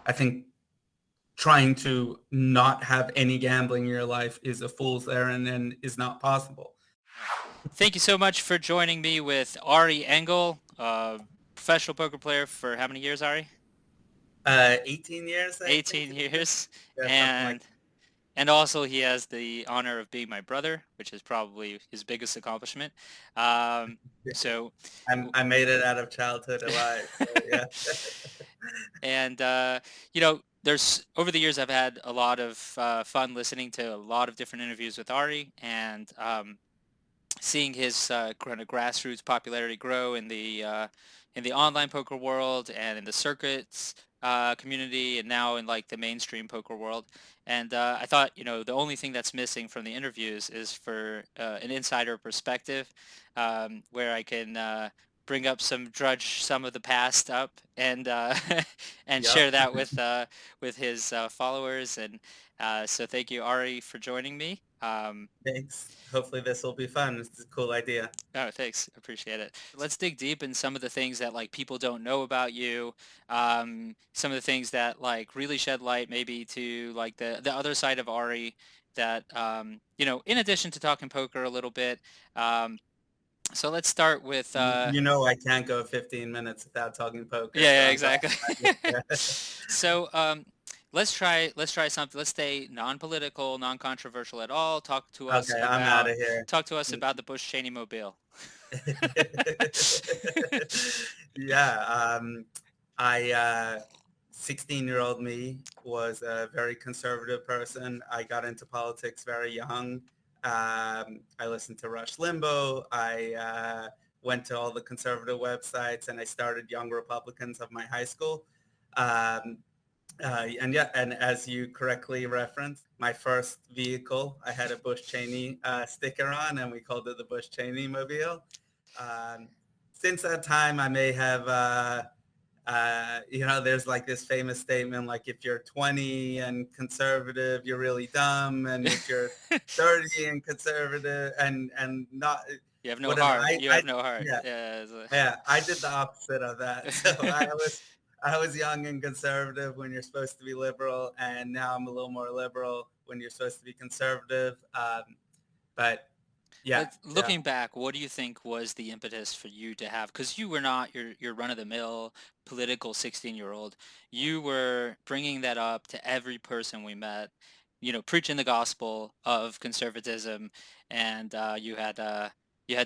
I think trying to not have any gambling in your life is a fool's errand and is not possible. Thank you so much for joining me with Ari Engel, professional poker player for how many years, Ari? 18 years, I think 18 it is. years. Yeah, something like And and also he has the honor of being my brother, which is probably his biggest accomplishment. Um, that. so, I made it out of childhood alive. So yeah. and there's over the years I've had a lot of fun listening to a lot of different interviews with Ari, and seeing his kind of grassroots popularity grow in the online poker world and in the circuits community, and now in like the mainstream poker world. And I thought, the only thing that's missing from the interviews is for an insider perspective, where I can bring up some of the past up, and and share Yep. that with his followers. And so thank you, Ari, for joining me. Thanks. Hopefully this will be fun. It's a cool idea. Oh, thanks. Appreciate it. Let's dig deep in some of the things that like people don't know about you. Some of the things that like really shed light maybe to like the other side of Ari that in addition to talking poker a little bit. Um, so let's start with You know I can't go 15 minutes without talking poker, so yeah, I'm glad. exactly. So let's try something. Let's stay non-political, non-controversial at all. Okay, I'm out of here. Talk to us about the Bush Cheney mobile. Yeah, I 16-year-old me was a very conservative person. I got into politics very young. I listened to Rush Limbaugh. I went to all the conservative websites, and I started Young Republicans of my high school. Um, and yeah, and as you correctly referenced, my first vehicle, I had a Bush Cheney sticker on, and we called it the Bush Cheney Mobile. Um, since that time, I may have, there's like this famous statement, like if you're 20 and conservative, you're really dumb, and if you're 30 and conservative and not You have no whatever, heart. You have no heart. yeah, Yeah. yeah, I did the opposite of that. So I was young and conservative when you're supposed to be liberal, and now I'm a little more liberal when you're supposed to be conservative. But yeah, yeah, Looking back, what do you think was the impetus for you to have? Because you were not your run-of-the-mill political 16-year-old. You were bringing that up to every person we met, preaching the gospel of conservatism, and you had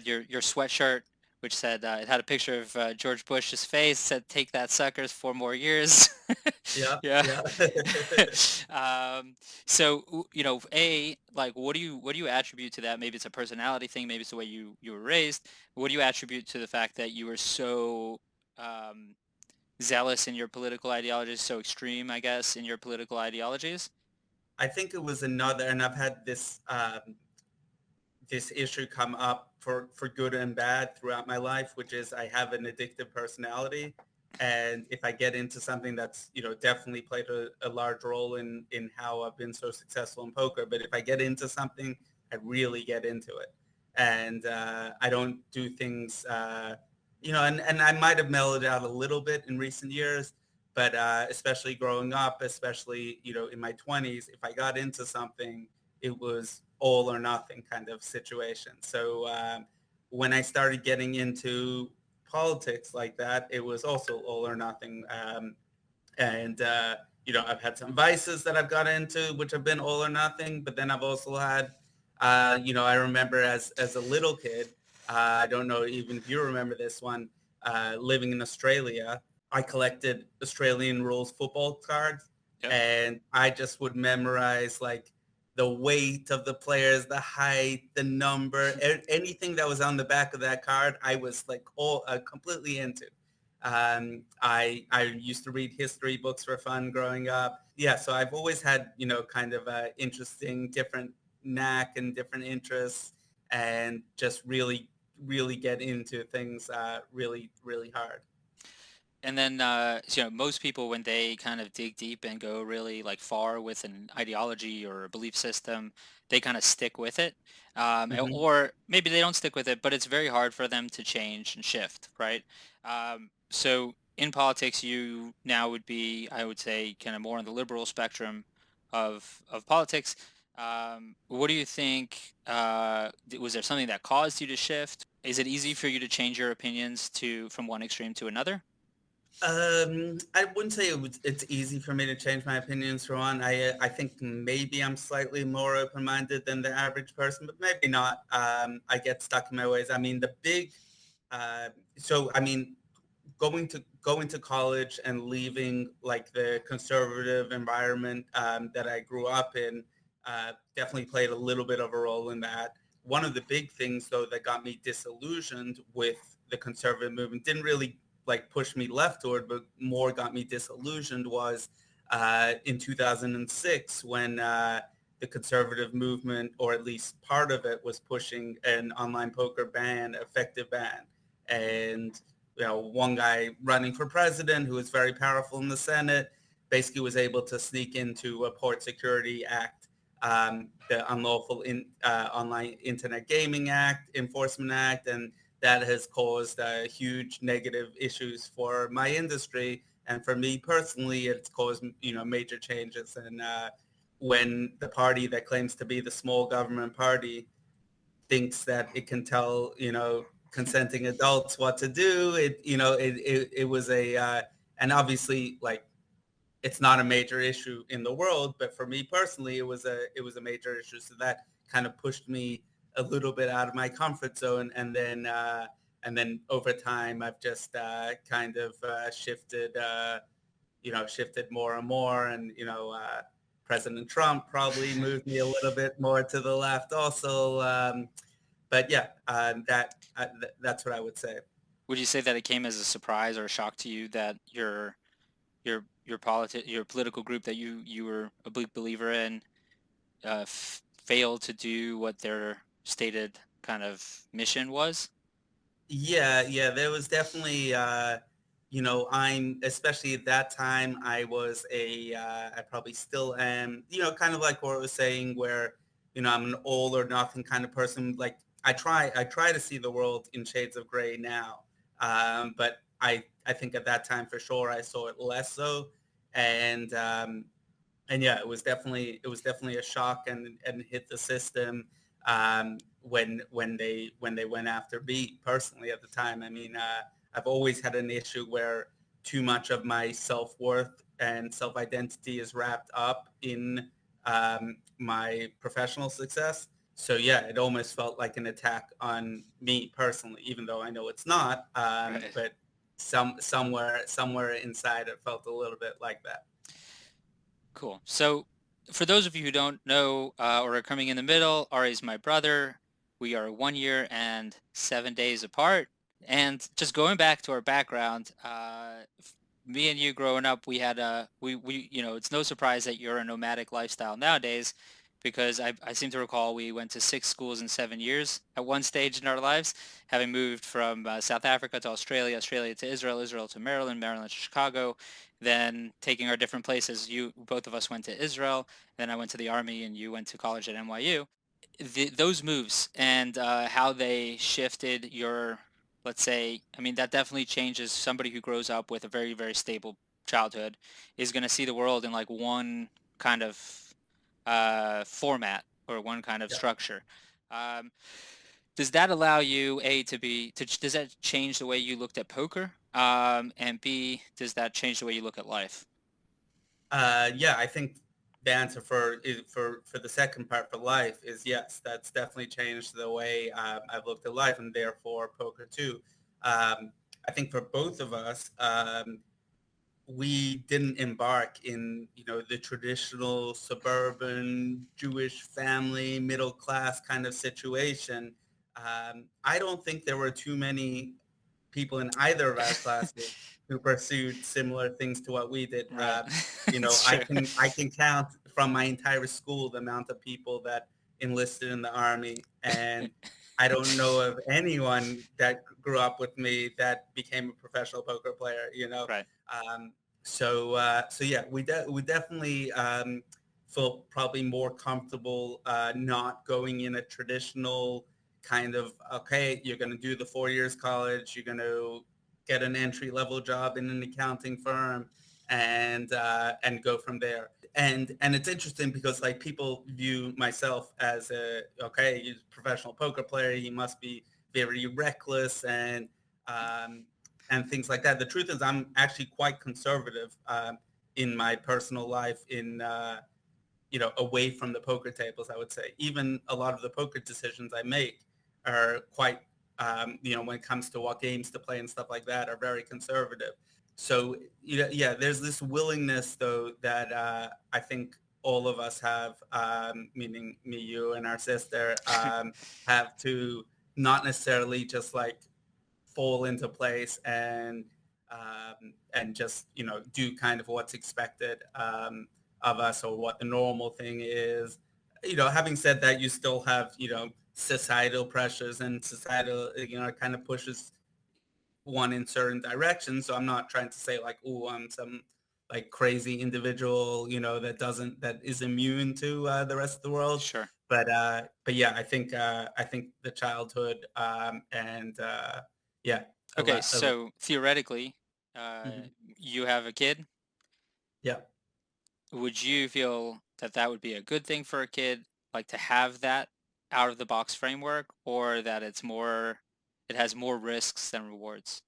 your sweatshirt, which said it had a picture of George Bush's face, said "Take that, suckers, 4 more years." yeah, Yeah. yeah. um, so like what do you attribute to that? Maybe it's a personality thing, maybe it's the way you were raised. What do you attribute to the fact that you were so um, zealous in your political ideologies, so extreme, I guess, in your political ideologies? I think it was another, and I've had this issue come up for good and bad throughout my life, which is I have an addictive personality. And if I get into something that's, definitely played a large role in how I've been so successful in poker. But if I get into something, I really get into it. And I don't do things, and I might have mellowed out a little bit in recent years, but especially growing up, especially, in my 20s, if I got into something, it was all or nothing kind of situation. So when I started getting into politics like that, it was also all or nothing. And I've had some vices that I've got into, which have been all or nothing. But then I've also had, I remember as a little kid, I don't know even if you remember this one, living in Australia, I collected Australian rules football cards, Yep. and I just would memorize like the weight of the players, the height, the number, anything that was on the back of that card, I was like all completely into. I used to read history books for fun growing up. Yeah, so I've always had kind of a interesting, different knack and different interests, and just really get into things really really hard. And then, most people, when they kind of dig deep and go really like far with an ideology or a belief system, they kind of stick with it. Hmm. Or maybe they don't stick with it, but it's very hard for them to change and shift, right? So in politics, you now would be, I would say, kind of more on the liberal spectrum of politics. What do you think? Was there something that caused you to shift? Is it easy for you to change your opinions to from one extreme to another? I wouldn't say it's easy for me to change my opinions, Ron. I think maybe I'm slightly more open-minded than the average person, but maybe not. I get stuck in my ways. I mean, the big, uh, so I mean, going to college and leaving like the conservative environment that I grew up in definitely played a little bit of a role in that. One of the big things though that got me disillusioned with the conservative movement didn't really like push me leftward, but more got me disillusioned was in 2006 when the conservative movement, or at least part of it, was pushing an online poker ban, effective ban, and one guy running for president who was very powerful in the Senate basically was able to sneak into a Port Security Act, the Unlawful Online Internet Gaming Act, Enforcement Act, and that has caused huge negative issues for my industry. And for me personally, it's caused major changes. And when the party that claims to be the small government party thinks that it can tell consenting adults what to do, it was a and obviously like it's not a major issue in the world, but for me personally, it was a major issue. So that kind of pushed me a little bit out of my comfort zone, and then over time, I've just kind of shifted more and more, and President Trump probably moved me a little bit more to the left, also. But yeah, that's what I would say. Would you say that it came as a surprise or a shock to you that your political group that you were a big believer in failed to do what their stated kind of mission was? Yeah, yeah, there was definitely, I'm especially at that time, I probably still am, kind of like what I was saying, where, I'm an all or nothing kind of person. Like I try to see the world in shades of gray now. But I think at that time for sure I saw it less so. And, and yeah, it was definitely a shock and hit the system when they went after me personally at the time. I mean, I've always had an issue where too much of my self worth and self identity is wrapped up in my professional success. So yeah, it almost felt like an attack on me personally, even though I know it's not. Right. But somewhere inside, it felt a little bit like that. Cool. So, for those of you who don't know or are coming in the middle, Ari's my brother. We are 1 year and 7 days apart. And just going back to our background, me and you growing up, we had it's no surprise that you're a nomadic lifestyle nowadays, because I seem to recall we went to 6 schools in 7 years at one stage in our lives, having moved from South Africa to Australia, Australia to Israel, Israel to Maryland, Maryland to Chicago, then taking our different places. Both of us went to Israel, then I went to the Army, and you went to college at NYU. Those moves and how they shifted your, let's say, I mean, that definitely changes. Somebody who grows up with a very, very stable childhood is going to see the world in like one kind of format or one kind of Yeah. structure. Um, does that allow you, A, does that change the way you looked at poker? And B, does that change the way you look at life? Yeah, I think the answer for the second part for life is yes. That's definitely changed the way I've looked at life, and therefore poker too. I think for both of us, we didn't embark in the traditional suburban Jewish family middle class kind of situation. I don't think there were too many people in either of our classes who pursued similar things to what we did. Right. It's I true. can count from my entire school the amount of people that enlisted in the army, and I don't know of anyone that grew up with me that became a professional poker player. Right. Um, so yeah, we definitely feel probably more comfortable not going in a traditional kind of, okay, you're going to do the 4 years college, you're going to get an entry level job in an accounting firm, and go from there. And it's interesting because like people view myself as a, okay, he's a professional poker player, he must be very reckless um, and things like that. The truth is I'm actually quite conservative in my personal life, in away from the poker tables. I would say even a lot of the poker decisions I make are quite, when it comes to what games to play and stuff like that, are very conservative. So yeah, there's this willingness though that I think all of us have, meaning me, you, and our sister, have to not necessarily just like fall into place and just do kind of what's expected of us, or what the normal thing is. Having said that, you still have societal pressures, and societal kind of pushes one in certain directions. So I'm not trying to say like, oh, I'm some like crazy individual, that is immune to the rest of the world. Sure. But yeah, I think the childhood, and yeah, a Okay, lot of. so theoretically, uh, Mhm. you have a kid. Yeah. Would you feel that that would be a good thing for a kid, like to have that out of the box framework, or that it has more risks than rewards?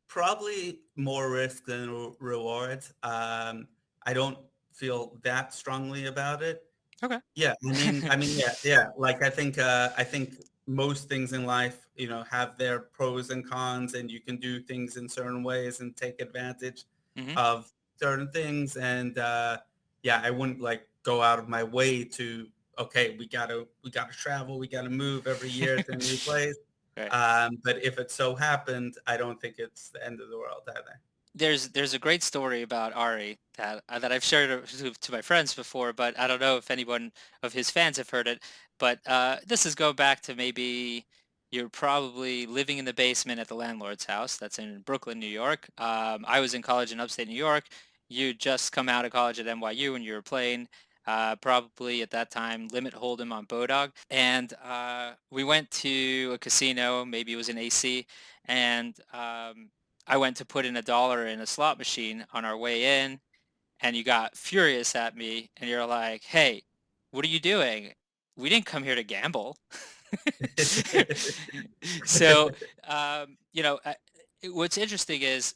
Probably more risk than rewards. I don't feel that strongly about it. Okay. Yeah, yeah, yeah. Like I think most things in life, have their pros and cons, and you can do things in certain ways and take advantage Hmm. of certain things. And yeah, I wouldn't like go out of my way to, okay, we gotta travel, we gotta move every year to a new place. Right. But if it so happened, I don't think it's the end of the world either. There's a great story about Ari that I've shared to my friends before, but I don't know if anyone of his fans have heard it. But this is go back to maybe you're probably living in the basement at the landlord's house. That's in Brooklyn, New York. I was in college in upstate New York. You just come out of college at NYU and you were playing. Probably at that time, Limit Hold'em on Bodog. And we went to a casino, maybe it was an AC, and I went to put in $1 in a slot machine on our way in, and you got furious at me, and you're like, "Hey, what are you doing? We didn't come here to gamble." So, what's interesting is,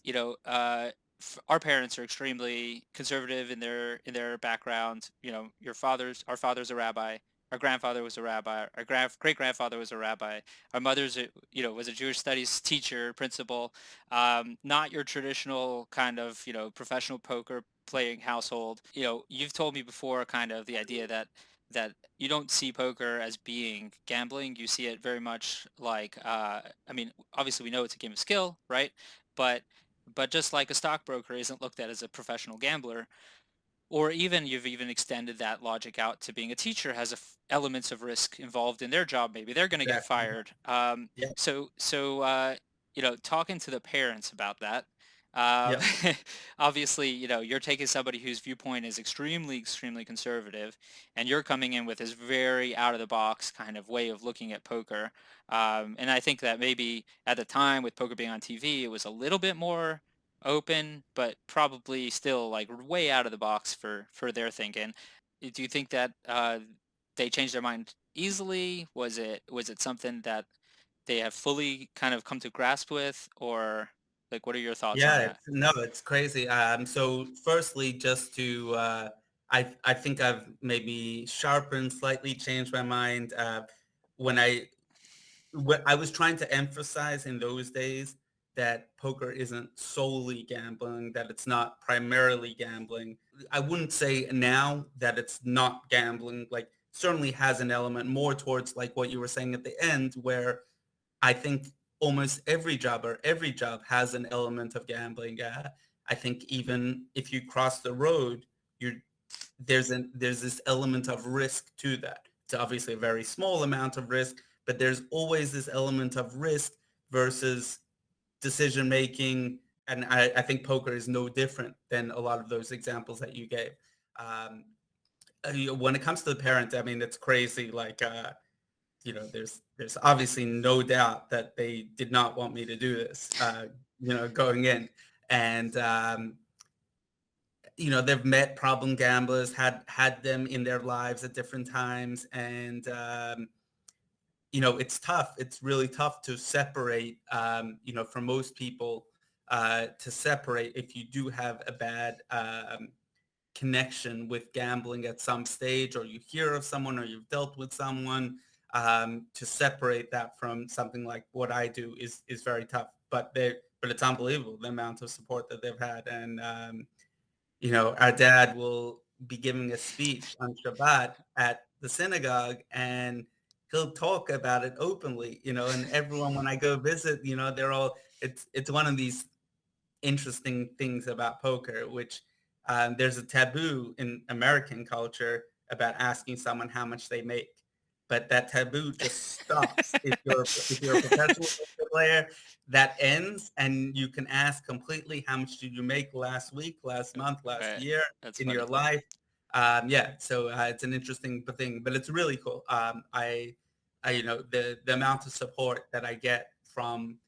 our parents are extremely conservative in their background. Our father's a rabbi. Our grandfather was a rabbi. Our great grandfather was a rabbi. Our mother's, was a Jewish studies teacher, principal. Not your traditional kind of, professional poker playing household. You've told me before kind of the idea that you don't see poker as being gambling. You see it very much like, I mean, obviously we know it's a game of skill, right? But just like a stockbroker isn't looked at as a professional gambler, or even you've even extended that logic out to being a teacher has elements of risk involved in their job. Maybe they're going to get Exactly. fired. Yeah. Talking to the parents about that. Um, Yeah. Obviously, you're taking somebody whose viewpoint is extremely, extremely conservative, and you're coming in with this very out of the box kind of way of looking at poker. And I think that maybe at the time with poker being on TV, it was a little bit more open, but probably still like way out of the box for their thinking. Do you think that they changed their mind easily? Was it something that they have fully kind of come to grasp with, or like what are your thoughts on Yeah, that? it's crazy. So firstly, just to, I think I've maybe sharpened, slightly changed my mind. When I What I was trying to emphasize in those days, that poker isn't solely gambling, that it's not primarily gambling. I wouldn't say now that it's not gambling, like certainly has an element more towards like what you were saying at the end, where I think almost every job has an element of gambling. I think even if you cross the road, you're there's this element of risk to that. It's obviously a very small amount of risk, but there's always this element of risk versus decision making. And I think poker is no different than a lot of those examples that you gave. Um, when it comes to the parent, I mean, it's crazy. Like, there's obviously no doubt that they did not want me to do this. going in. And they've met problem gamblers, had them in their lives at different times, and it's tough. It's really tough to separate, for most people, to separate if you do have a bad connection with gambling at some stage, or you hear of someone, or you've dealt with someone. To separate that from something like what I do is very tough. But it's unbelievable the amount of support that they've had. And our dad will be giving a speech on Shabbat at the synagogue, and he'll talk about it openly, and everyone, when I go visit, they're all, it's one of these interesting things about poker, which there's a taboo in American culture about asking someone how much they make. But that taboo just stops if you're a professional poker player. That ends, and you can ask completely, how much did you make last week, last month, last Right. year That's in your funny. life? Yeah, so it's an interesting thing, but it's really cool. The amount of support that I get from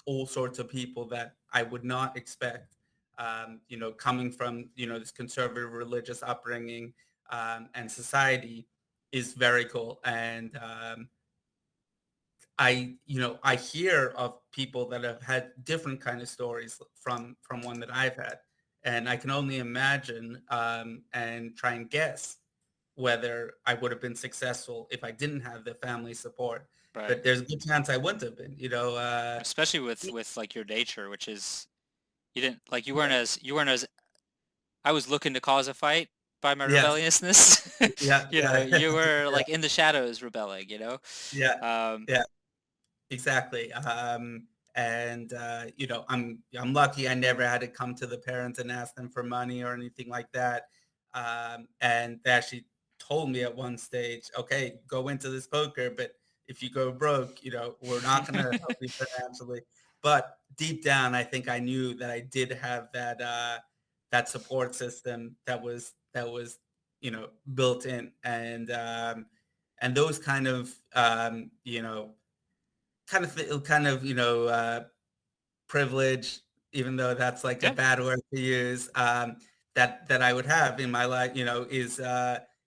all sorts of people that I would not expect, coming from, this conservative religious upbringing and society, is very cool. And I hear of people that have had different kind of stories from one that I've had, and I can only imagine and try and guess whether I would have been successful if I didn't have the family support. Right. But there's a good chance I wouldn't have been. Especially with like your nature, which is you didn't like you weren't as I was looking to cause a fight by my Yes. rebelliousness. Yeah. Yeah. You were Yeah. like in the shadows rebelling, Yeah. Um, Yeah. Exactly. And I'm lucky I never had to come to the parents and ask them for money or anything like that. And they actually told me at one stage, okay, go into this poker, but if you go broke, we're not going to help you financially. But deep down, I think I knew that I did have that support system that was built in. And those kind of privilege, even though that's like a yeah. bad word to use, that I would have in my life, is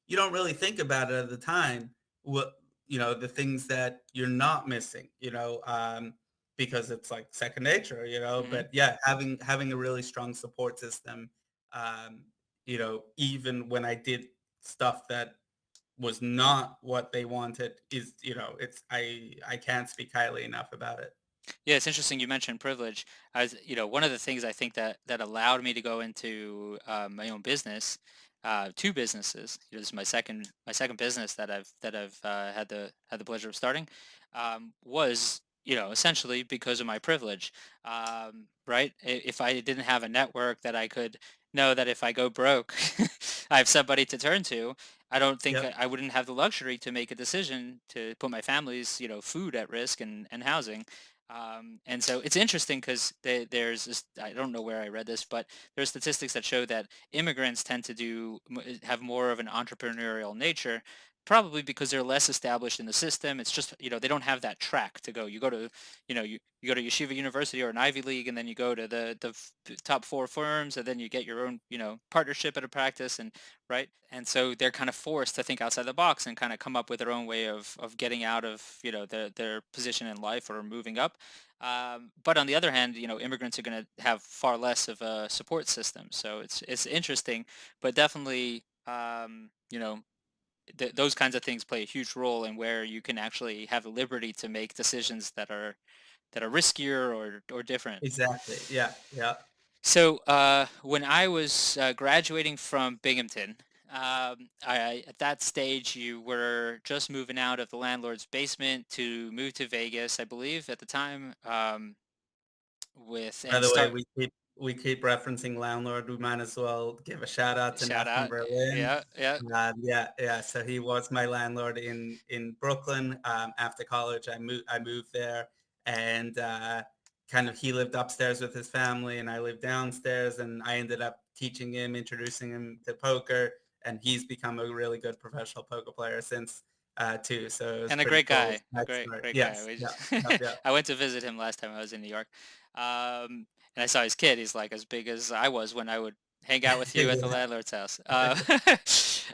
you don't really think about it at the time. What the things that you're not missing, because it's like second nature, Hmm. But yeah, having a really strong support system, um, even when I did stuff that was not what they wanted, is it's I can't speak highly enough about it. Yeah, it's interesting you mentioned privilege. One of the things I think that allowed me to go into my own business, two businesses. This is my second business that I've had the pleasure of starting, was essentially because of my privilege. Right? If I didn't have a network that I could know that if I go broke, I have somebody to turn to. I don't think Yep. I wouldn't have the luxury to make a decision to put my family's food at risk and housing. And so it's interesting because there's this, I don't know where I read this, but there's statistics that show that immigrants tend to have more of an entrepreneurial nature, probably because they're less established in the system. It's just, they don't have that track to go. You go to, you go to Yeshiva University or an Ivy League, and then you go to the top four firms, and then you get your own, partnership at a practice, and right. And so they're kind of forced to think outside the box and kind of come up with their own way of getting out of, their position in life or moving up. But on the other hand, immigrants are going to have far less of a support system. So it's interesting, but definitely, those kinds of things play a huge role in where you can actually have the liberty to make decisions that are riskier or different. Exactly. Yeah. Yeah. So when I was graduating from Binghamton, at that stage you were just moving out of the landlord's basement to move to Vegas, I believe, at the time, with By and the way, start we keep referencing landlord. We might as well give a shout out to shout Nat from out. Berlin. Yeah, yeah. Yeah, yeah. So he was my landlord in Brooklyn. After college, I moved there, and kind of he lived upstairs with his family, and I lived downstairs. And I ended up teaching him, introducing him to poker, and he's become a really good professional poker player since too. So it was And a pretty great cool. guy, a Nice great story. great guy. Yes. Yeah. Yeah. Yeah. I went to visit him last time I was in New York. And I saw his kid. He's like as big as I was when I would hang out with you at the Yeah. landlord's house.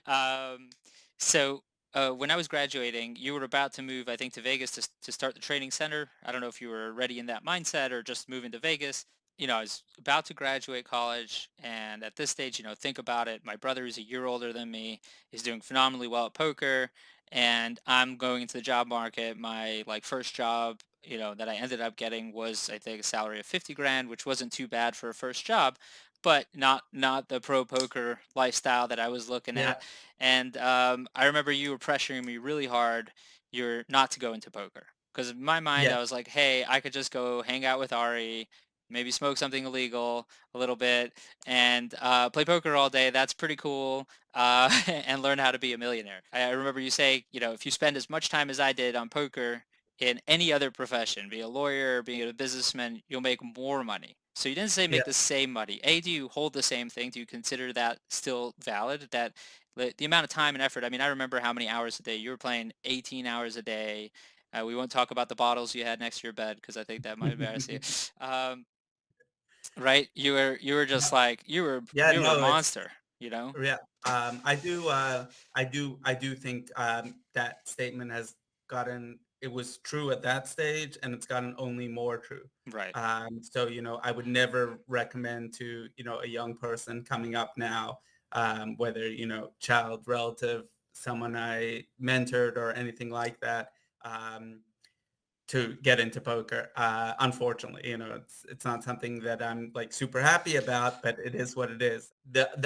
Um, so when I was graduating, you were about to move, I think, to Vegas to start the training center. I don't know if you were already in that mindset or just moving to Vegas. I was about to graduate college, and at this stage, think about it. My brother is a year older than me. He's doing phenomenally well at poker, and I'm going into the job market. My like first job, that I ended up getting was I think a salary of 50 grand, which wasn't too bad for a first job, but not the pro poker lifestyle that I was looking Yeah. at. And I remember you were pressuring me really hard, you're not to go into poker. Because in my mind, Yeah. I was like, hey, I could just go hang out with Ari, maybe smoke something illegal a little bit, and play poker all day. That's pretty cool. And learn how to be a millionaire. I remember you say, if you spend as much time as I did on poker in any other profession, be a lawyer, being a businessman, you'll make more money. So you didn't say Yeah. make the same money. A, do you hold the same thing? Do you consider that still valid? That the amount of time and effort. I mean, I remember how many hours a day you were playing, 18 hours a day. We won't talk about the bottles you had next to your bed because I think that might embarrass you. Um, right? You were just like Yeah. you were a No, it's monster, you know? yeah. I do think that statement has gotten, it was true at that stage and it's gotten only more true. Right. So, I would never recommend to, a young person coming up now, whether, child, relative, someone I mentored or anything like that, um, to get into poker. Unfortunately, it's not something that I'm like super happy about, but it is what it is.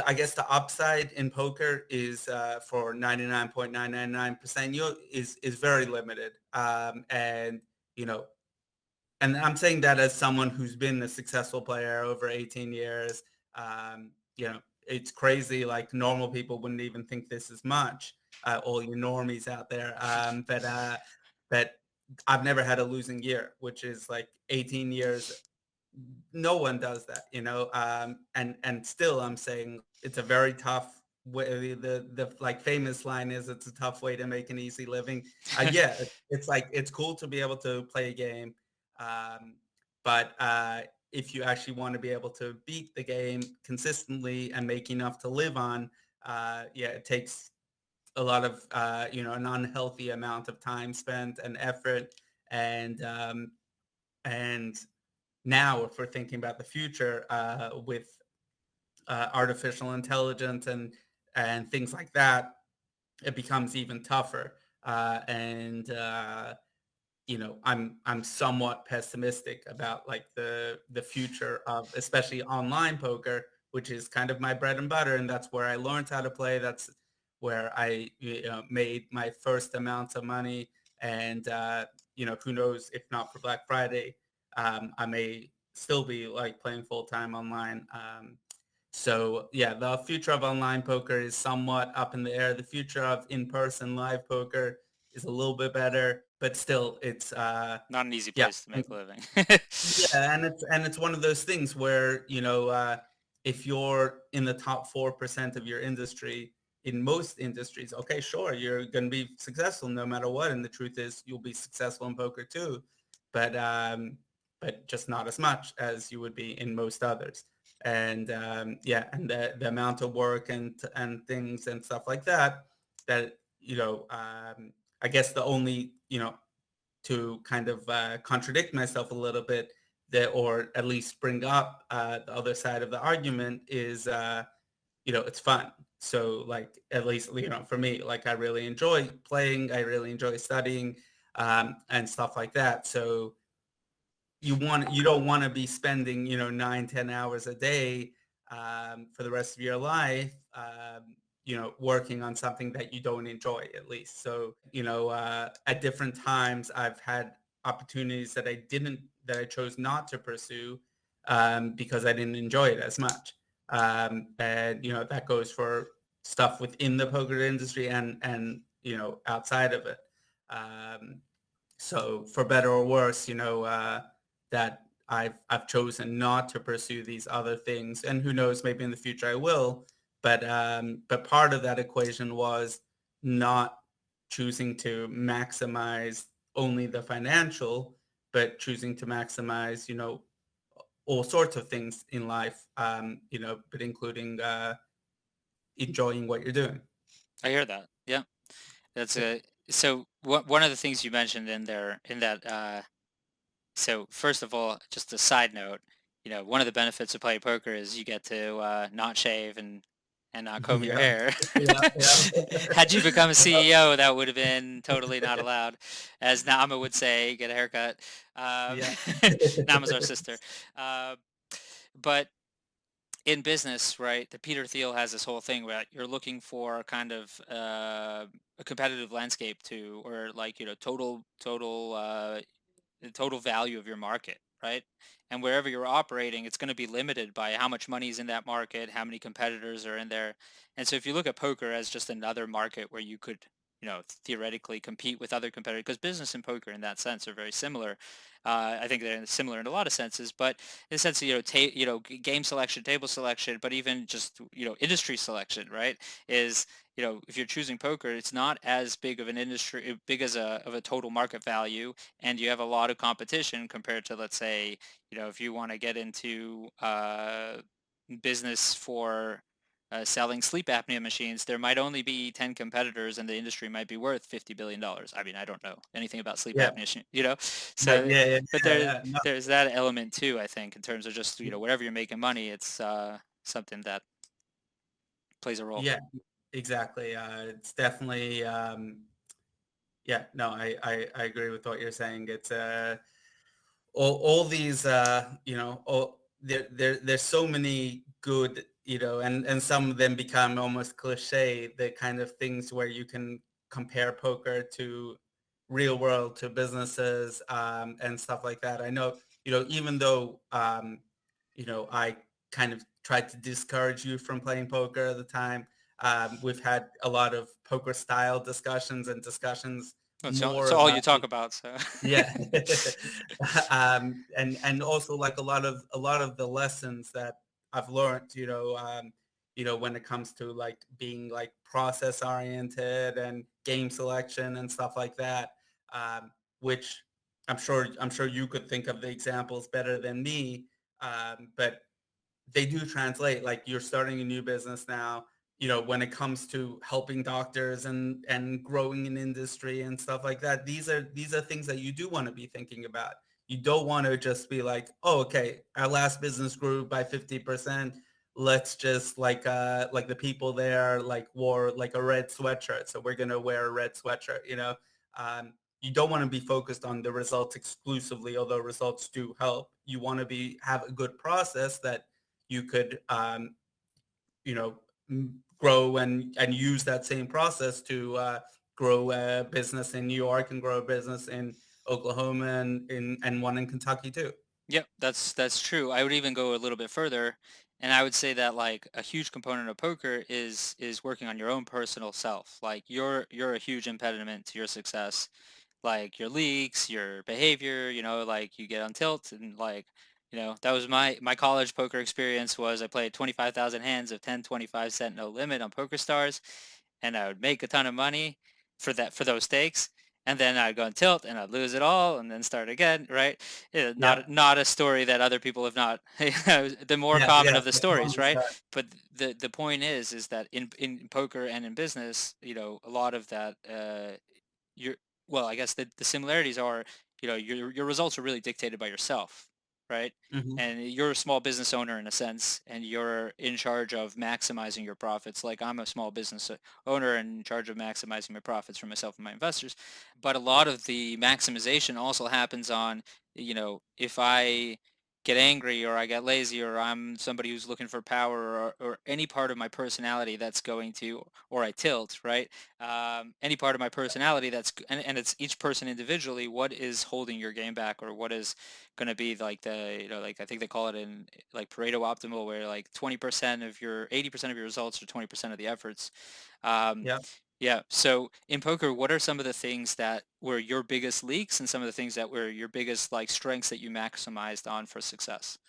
I guess the upside in poker is for 99.999% you is very limited. And you know, and I'm saying that as someone who's been a successful player over 18 years. It's crazy. Like normal people wouldn't even think this is much. All you normies out there. But I've never had a losing year, which is like 18 years. No one does that, and still I'm saying it's a very tough way. The like famous line is it's a tough way to make an easy living. Yeah, it's like it's cool to be able to play a game, um, but if you actually want to be able to beat the game consistently and make enough to live on, yeah, it takes a lot of an unhealthy amount of time spent and effort, and now if we're thinking about the future with artificial intelligence and things like that, it becomes even tougher. And I'm somewhat pessimistic about like the future of especially online poker, which is kind of my bread and butter, and that's where I learned how to play. That's where I made my first amounts of money, and who knows if not for Black Friday, I may still be like playing full time online. So yeah, the future of online poker is somewhat up in the air. The future of in-person live poker is a little bit better, but still it's Not an easy yeah. place to make a living. Yeah, and it's one of those things where, if you're in the top 4% of your industry, in most industries, okay, sure, you're going to be successful no matter what. And the truth is you'll be successful in poker too, but just not as much as you would be in most others. And yeah, and the amount of work and things and stuff like that, that, I guess the only, to kind of contradict myself a little bit, that, or at least bring up the other side of the argument is, it's fun. So like, at least, for me, like I really enjoy playing, I really enjoy studying, and stuff like that. So you don't want to be spending 9-10 hours a day for the rest of your life, working on something that you don't enjoy, at least. So at different times I've had opportunities that I chose not to pursue, because I didn't enjoy it as much. And that goes for stuff within the poker industry and outside of it. um, so for better or worse, that I've chosen not to pursue these other things, and who knows, maybe in the future I will. But part of that equation was not choosing to maximize only the financial, but choosing to maximize, all sorts of things in life, but including enjoying what you're doing. I hear that. Yeah, that's Yeah. a so one of the things you mentioned in there in that so first of all, just a side note, one of the benefits of playing poker is you get to not shave and not comb your Yeah. hair. Yeah. Yeah. Had you become a CEO, that would have been totally not allowed. As Nama would say, get a haircut. Um, Yeah. Nama's our sister. Uh, but in business, right, the Peter Thiel has this whole thing where you're looking for kind of a competitive landscape to, or like, the total value of your market, right? And wherever you're operating, it's going to be limited by how much money is in that market, how many competitors are in there. And so if you look at poker as just another market where you could, theoretically compete with other competitors, because business and poker in that sense are very similar. I think they're similar in a lot of senses, but in the sense of, game selection, table selection, but even just, industry selection, right? Is if you're choosing poker, it's not as big of an industry, big as a total market value, and you have a lot of competition compared to, let's say, if you want to get into business for selling sleep apnea machines, there might only be 10 competitors and the industry might be worth $50 billion. I mean, I don't know anything about sleep Yeah. apnea, But so, yeah, yeah, but yeah, no, there's that element too, I think, in terms of just, wherever you're making money, it's something that plays a role. yeah, exactly. It's definitely, yeah, no, I agree with what you're saying. It's all these, there's so many good, and some of them become almost cliche, the kind of things where you can compare poker to real world, to businesses, and stuff like that. I know, even though, I kind of tried to discourage you from playing poker at the time. We've had a lot of poker style discussions and discussions It's more all you about, talk about, so. yeah. And also like a lot of the lessons that I've learned, when it comes to like being like process oriented and game selection and stuff like that, which I'm sure you could think of the examples better than me. But they do translate. Like, you're starting a new business now, when it comes to helping doctors and growing an industry and stuff like that. These are things that you do want to be thinking about. You don't want to just be like, oh, okay, our last business grew by 50%. Let's just like the people there like wore like a red sweatshirt, so we're gonna wear a red sweatshirt. You don't want to be focused on the results exclusively, although results do help. You want to be have a good process that you could, you know, grow and use that same process to grow a business in New York and grow a business in Oklahoma and one in Kentucky too. Yep, that's true. I would even go a little bit further, and I would say that like a huge component of poker is working on your own personal self. Like you're a huge impediment to your success, like your leaks, your behavior, like you get on tilt, and like, that was my college poker experience. Was I played 25,000 hands of 10 25 cent no limit on Poker Stars, and I would make a ton of money for those stakes, and then I'd go on tilt and I'd lose it all and then start again, right? Yeah, Not a story that other people have not, the more yeah, common yeah. of the The stories, common right? stuff. But the point is that in poker and in business, a lot of that, you're well, I guess the similarities are, your results are really dictated by yourself, right? Hmm. And you're a small business owner in a sense, and you're in charge of maximizing your profits. Like I'm a small business owner and in charge of maximizing my profits for myself and my investors. But a lot of the maximization also happens on, if I get angry or I get lazy or I'm somebody who's looking for power, or any part of my personality that's going to, or I tilt, right? Any part of my personality and it's each person individually, what is holding your game back, or what is going to be like the, like I think they call it in like Pareto optimal, where like 20% of your 80% of your results are 20% of the efforts. um, Yeah. yeah, so in poker, what are some of the things that were your biggest leaks and some of the things that were your biggest like strengths that you maximized on for success?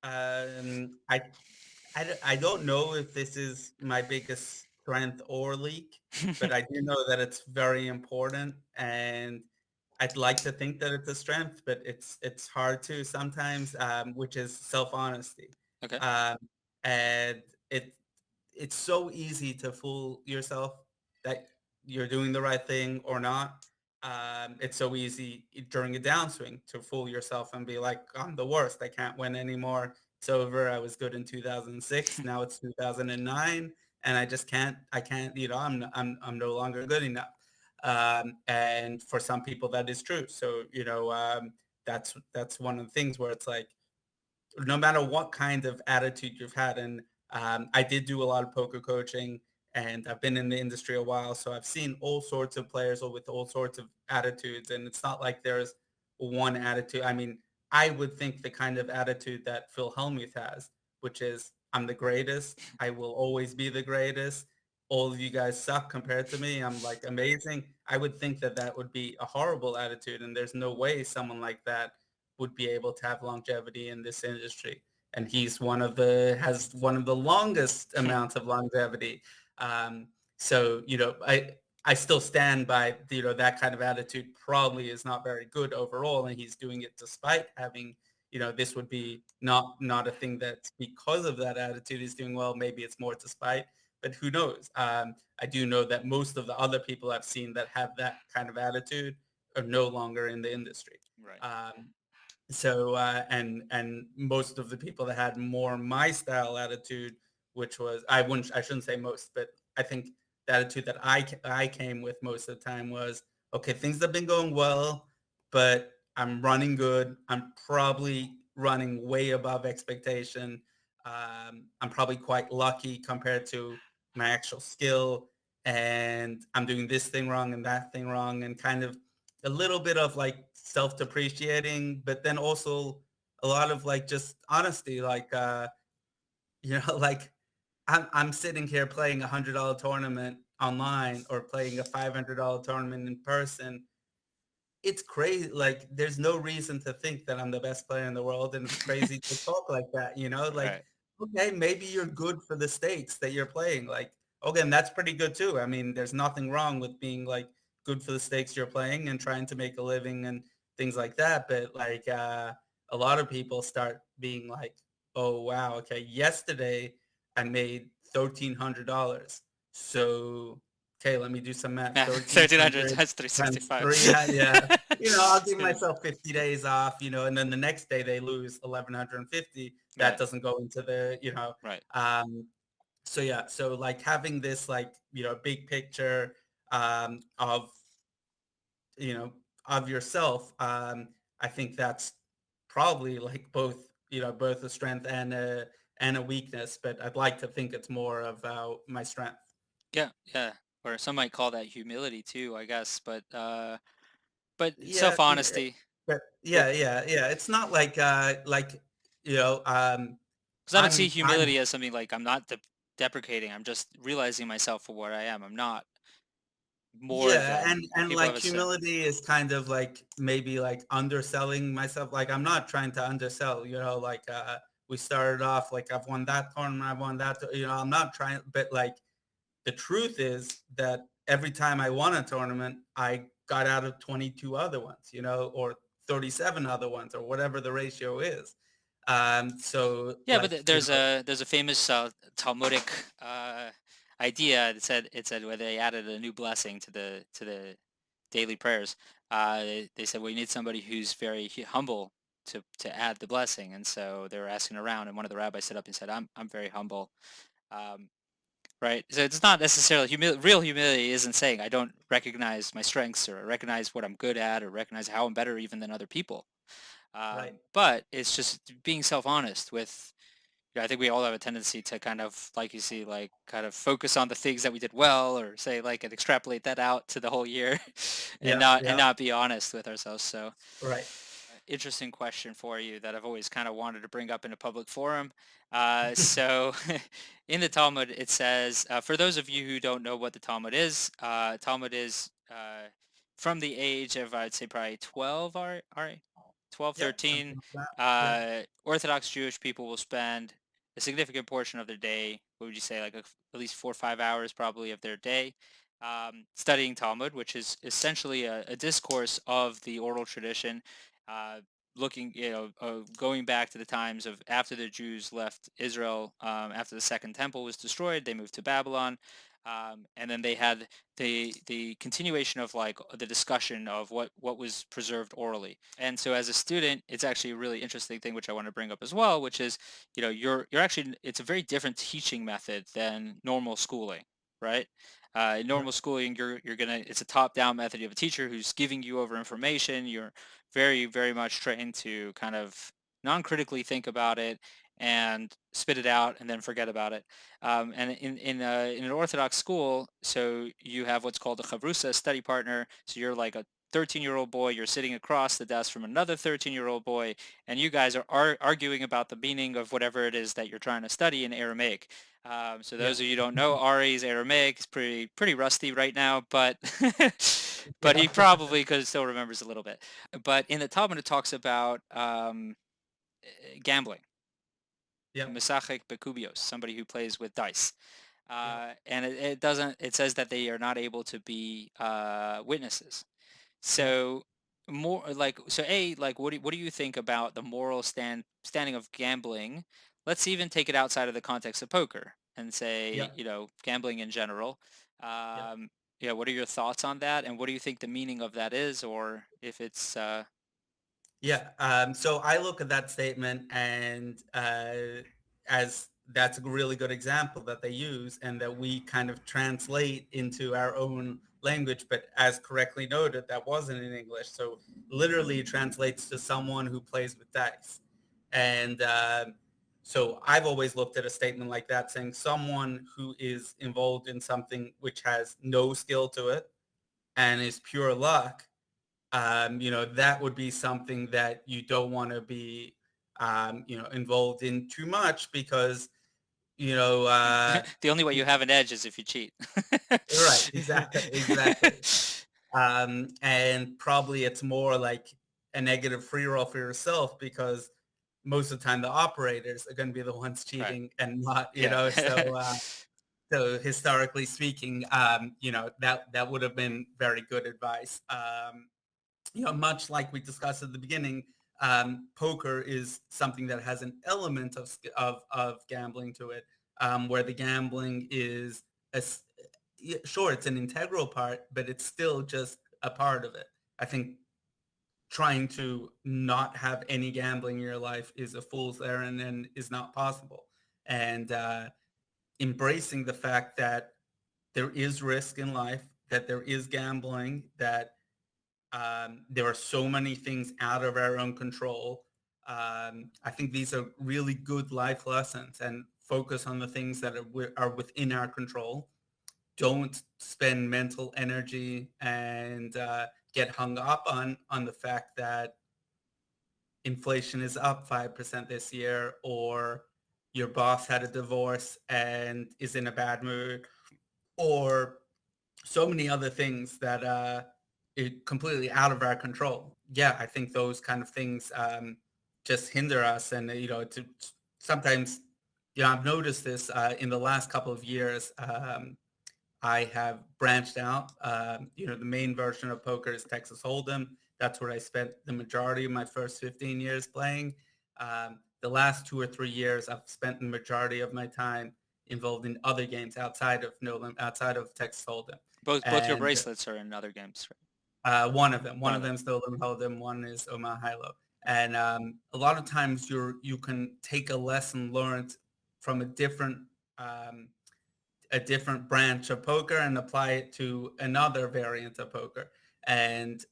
Um, I, I don't know if this is my biggest strength or leak, but I do know that it's very important. And I'd like to think that it's a strength, but it's hard to sometimes, which is self-honesty. Okay. Um, and it it's so easy to fool yourself that you're doing the right thing or not. It's so easy during a downswing to fool yourself and be like, I'm the worst. I can't win anymore. It's over. I was good in 2006. Now it's 2009, and I just can't. I can't. I'm no longer good enough. And for some people, that is true. So that's one of the things where it's like, no matter what kind of attitude you've had. And I did do a lot of poker coaching, and I've been in the industry a while. So I've seen all sorts of players with all sorts of attitudes. And it's not like there's one attitude. I mean, I would think the kind of attitude that Phil Hellmuth has, which is, I'm the greatest. I will always be the greatest. All of you guys suck compared to me. I'm like amazing. I would think that that would be a horrible attitude. And there's no way someone like that would be able to have longevity in this industry. And he's has one of the longest amounts of longevity. So, I still stand by, that kind of attitude probably is not very good overall. And he's doing it despite having, this would be not a thing that's because of that attitude he's doing well. Maybe it's more despite, but who knows? I do know that most of the other people I've seen that have that kind of attitude are no longer in the industry. Right. Um, and most of the people that had more my style attitude, which was, I shouldn't say most, but I think the attitude that I came with most of the time was, okay, things have been going well, but I'm running good. I'm probably running way above expectation. I'm probably quite lucky compared to my actual skill, and I'm doing this thing wrong and that thing wrong, and kind of a little bit of like self-depreciating, but then also a lot of like just honesty, like like I'm sitting here playing $100 tournament online or playing a $500 tournament in person. It's crazy. Like, there's no reason to think that I'm the best player in the world, and it's crazy to talk like that, like, Right. okay, maybe you're good for the stakes that you're playing. Like, okay, and that's pretty good too. I mean, there's nothing wrong with being like good for the stakes you're playing and trying to make a living and things like that. But like a lot of people start being like, oh wow, okay, yesterday I made $1,300. So okay, let me do some math. Yeah, 1300 1,300 times times 365. three. Yeah. I'll It's give gonna be myself 50 days off, and then the next day they lose 1,150. That right, doesn't go into right. um, so yeah, so like having this like, big picture of, you know, of yourself, I think that's probably like both a strength and a weakness, but I'd like to think it's more of my strength. Yeah, yeah. Or some might call that humility too, I guess. But Yeah, self-honesty. but Well, yeah, yeah, yeah. It's not like you know, um, because I don't see I'm humility as something like I'm not deprecating. I'm just realizing myself for what I am. I'm not more yeah, than and people have like assumed. humility is kind of like maybe like underselling myself. Like, I'm not trying to undersell, like we started off like, I've won that tournament, I've won that, I'm not trying, but like the truth is that every time I won a tournament, I got out of 22 other ones, or 37 other ones, or whatever the ratio is. So Yeah, but like, there's a famous Talmudic idea that said where they added a new blessing to the daily prayers. They said, well, you need somebody who's very humble to add the blessing, and so they were asking around, and one of the rabbis stood up and said, I'm very humble. Um, right? So it's not necessarily real humility isn't saying I don't recognize my strengths or recognize what I'm good at or recognize how I'm better even than other people. right. But it's just being self-honest with, I think we all have a tendency to kind of, like you see, like kind of focus on the things that we did well, or say like and extrapolate that out to the whole year, and Yeah, yeah, not be honest with ourselves. So, right. interesting question for you that I've always kind of wanted to bring up in a public forum. So, in the Talmud, it says, for those of you who don't know what the Talmud is from the age of, I'd say, probably 12, 12, Yep, 13. something like that. Yeah. Orthodox Jewish people will spend a significant portion of their day, what would you say, like at least 4 or 5 hours probably of their day, studying Talmud, which is essentially a discourse of the oral tradition, uh, looking, going back to the times of after the Jews left Israel, after the Second Temple was destroyed, they moved to Babylon, and then they had the continuation of like the discussion of what was preserved orally. And so as a student, it's actually a really interesting thing which I want to bring up as well, which is, you're actually, it's a very different teaching method than normal schooling, right? In Yeah. normal schooling, you're gonna, it's a top-down method. You have a teacher who's giving you over information. You're very, very much trained to kind of non-critically think about it and spit it out and then forget about it. And in an Orthodox school, so you have what's called a chavrusa, a study partner. So you're like a 13-year-old boy, you're sitting across the desk from another 13-year-old boy, and you guys are arguing about the meaning of whatever it is that you're trying to study in Aramaic. So Yeah. those of you who don't know, Ari's Aramaic is pretty rusty right now, but but he Yeah. probably could still remembers a little bit. But in the Talmud, it talks about gambling, Yeah. misachek bekubios, somebody who plays with dice. Yeah. And it doesn't. It says that they are not able to be witnesses. Yeah. So more like, so a like what do you think about the moral standing of gambling? Let's even take it outside of the context of poker and Yeah. say, gambling in general. Yeah. Yeah, what are your thoughts on that, and what do you think the meaning of that is, or if it's Yeah. So I look at that statement and as that's a really good example that they use and that we kind of translate into our own language. But as correctly noted, that wasn't in English. So literally it translates to someone who plays with dice. And so I've always looked at a statement like that saying someone who is involved in something which has no skill to it and is pure luck, that would be something that you don't want to be, involved in too much because, you know, uh, the only way you y- have an edge is if you cheat? right, exactly, exactly. And probably it's more like a negative free roll for yourself because most of the time the operators are going to be the ones Right. cheating and not, Yeah. so historically speaking, that would have been very good advice. Much like we discussed at the beginning, poker is something that has an element of gambling to it, where the gambling is sure it's an integral part, but it's still just a part of it. I think trying to not have any gambling in your life is a fool's errand and is not possible. And embracing the fact that there is risk in life, that there is gambling, that there are so many things out of our own control. I think these are really good life lessons and focus on the things that are within our control. Don't spend mental energy and get hung up on the fact that inflation is up 5% this year, or your boss had a divorce and is in a bad mood, or so many other things that it completely out of our control. Yeah, I think those kind of things just hinder us, and sometimes, I've noticed this in the last couple of years. I have branched out. The main version of poker is Texas Hold'em. That's where I spent the majority of my first 15 years playing. The last 2 or 3 years, I've spent the majority of my time involved in other games outside of Nolan, outside of Texas Hold'em. Both your And bracelets are in other games, right? one of them, One one of of them. them is Nolan Hold'em, one is Omaha Hilo. And a lot of times you can take a lesson learned from um, a different branch of poker and apply it to another variant of poker. And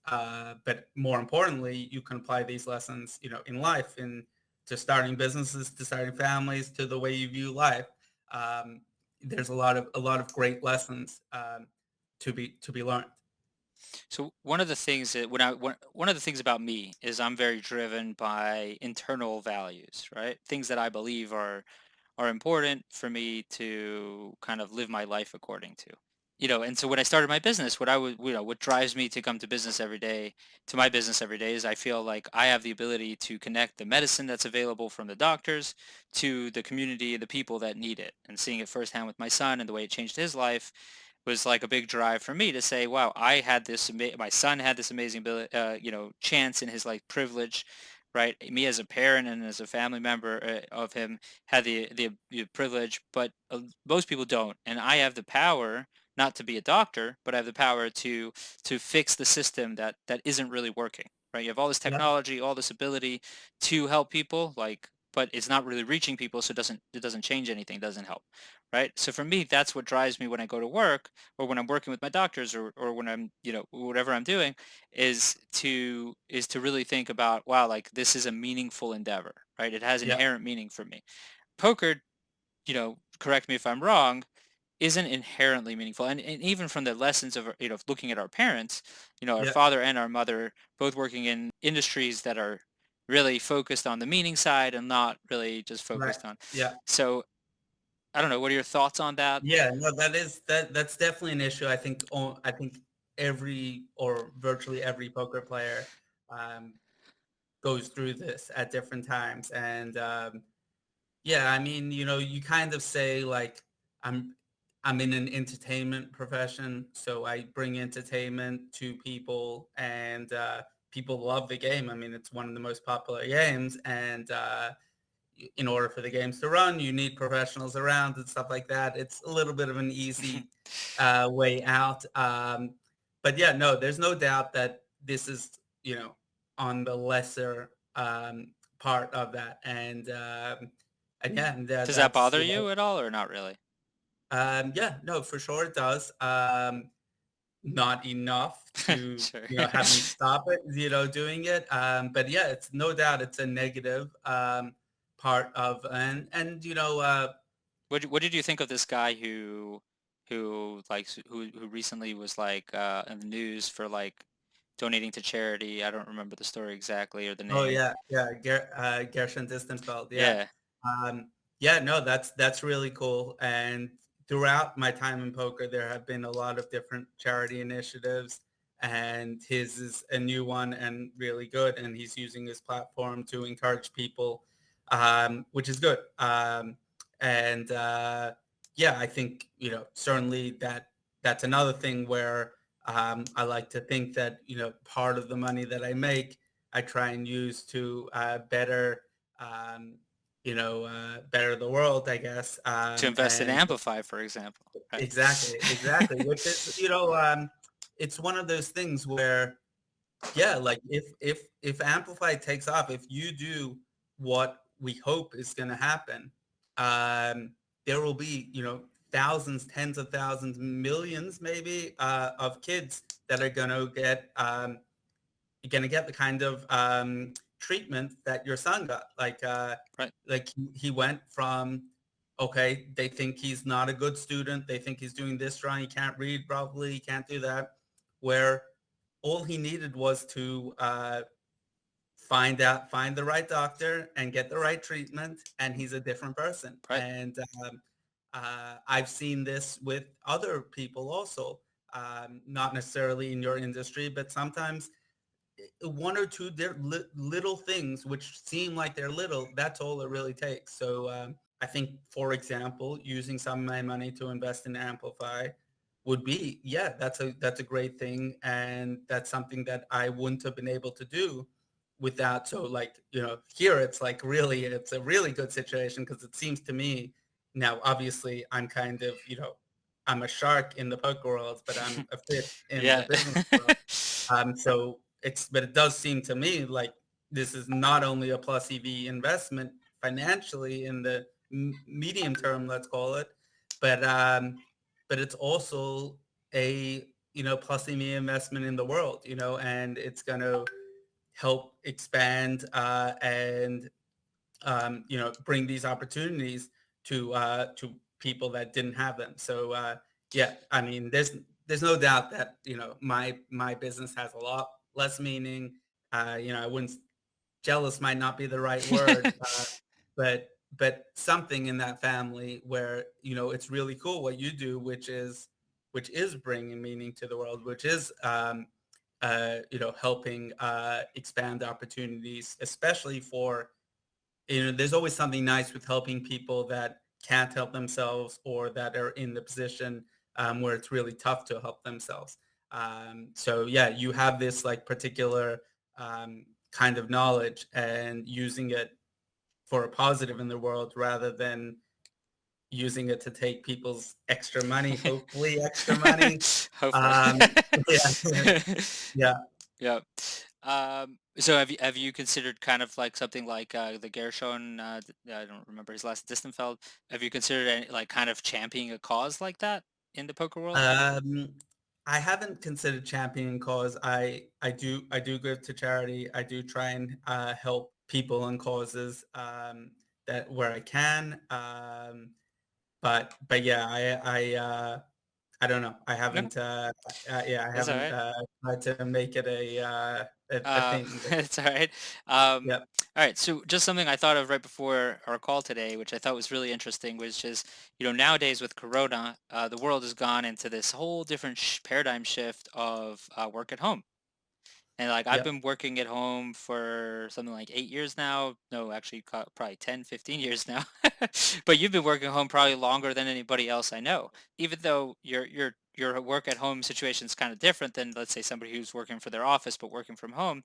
but more importantly, you can apply these lessons, in life, in to starting businesses, to starting families, to the way you view life. Um, there's a lot of great lessons to be learned. So one of the things that one of the things about me is I'm very driven by internal values, right? Things that I believe are important for me to kind of live my life according to. And so when I started my business, what drives me to come to my business every day is I feel like I have the ability to connect the medicine that's available from the doctors to the community, the people that need it, and seeing it firsthand with my son and the way it changed his life. was like a big drive for me to say, wow, I had this, my son had this amazing ability, chance in his like privilege, right? Me as a parent and as a family member of him had the privilege, but most people don't. And I have the power not to be a doctor, but I have the power to fix the system that isn't really working, right? You have all this Yeah, technology, all this ability to help people, like, but it's not really reaching people, so it doesn't change anything, doesn't help, right? So for me, that's what drives me when I go to work or when I'm working with my doctors or when I'm, whatever I'm doing is to really think about, wow, like this is a meaningful endeavor, right? It has yeah, inherent meaning for me. Poker, correct me if I'm wrong, isn't inherently meaningful. And even from the lessons of, looking at our parents, our yeah, father and our mother both working in industries that are really focused on the meaning side and not really just right. focused on. Yeah. So I don't know. What are your thoughts on that? Yeah, no, that's definitely an issue. I think every or virtually every poker player um, goes through this at different times. And yeah, I mean, you kind of say like I'm I'm in an entertainment profession, so I bring entertainment to people, and people love the game. I mean, it's one of the most popular games, and in order for the games to run, you need professionals around and stuff like that. It's a little bit of an easy way out. But yeah, no, there's no doubt that this is, on the lesser part of that. And yeah, and Does that that's, bother you at all or not really? yeah, no, for sure it does. Not enough to, Sure. have me stop it, doing it. But yeah, it's no doubt it's a negative part of, and What did you think of this guy who recently was like in the news for like donating to charity? I don't remember the story exactly or the oh name. yeah, yeah, Gershon Distenfeld, yeah. Yeah, Um, yeah, no, that's really cool. And throughout my time in poker, there have been a lot of different charity initiatives, and his is a new one and really good. And he's using his platform to encourage people, which is good. And yeah, I think certainly that's another thing where I like to think that part of the money that I make, I try and use to better um, better the world, I guess. to invest in And Amplify, for example. Right. exactly, exactly, which is, it's one of those things where, yeah, like if Amplify takes off, if you do what we hope is going to happen, there will be, thousands, tens of thousands, millions, maybe, of kids that are going to get the kind of treatment that your son got. Right. Like he went from, okay, they think he's not a good student, they think he's doing this wrong, he can't read properly, he can't do that, where all he needed was to find the right doctor and get the right treatment, and he's a different person. Right. And I've seen this with other people also, not necessarily in your industry, but sometimes one or two little things which seem like they're little, that's all it really takes. So I think, for example, using some of my money to invest in Amplify would be, yeah, that's a great thing, and that's something that I wouldn't have been able to do without. So like, here it's like, really, it's a really good situation, because it seems to me now, obviously I'm kind of, I'm a shark in the poker world, but I'm a fish in the Yeah. business world. But it does seem to me like this is not only a plus EV investment financially in the medium term, let's call it, but it's also a plus EV investment in the world, and it's going to help expand and bring these opportunities to people that didn't have them. So yeah, I mean, there's no doubt that my business has a lot less meaning. I wouldn't, jealous might not be the right word, but something in that family where it's really cool what you do, which is bringing meaning to the world, which is helping expand opportunities, especially for there's always something nice with helping people that can't help themselves or that are in the position where it's really tough to help themselves. So yeah, you have this like particular kind of knowledge and using it for a positive in the world rather than using it to take people's extra money, hopefully extra money. Hopefully. Um, yeah, yeah. Yep. So have you considered kind of like something like the Gershon? I don't remember his last Distenfeld. Have you considered any, like kind of championing a cause like that in the poker world? Um, I haven't considered championing cause. I do give to charity. I do try and help people and causes that where I can. But yeah, I don't know. I No, haven't yeah, I that's all haven't right. tried to make it a thing. It's all right. Um, Yep, all right. So just something I thought of right before our call today, which I thought was really interesting, was just, nowadays with Corona, the world has gone into this whole different paradigm shift of work at home. And like I've yep, been working at home for something like 8 years now. No, actually probably 10, 15 years now. But you've been working at home probably longer than anybody else I know. Even though your work at home situation is kind of different than, let's say, somebody who's working for their office but working from home.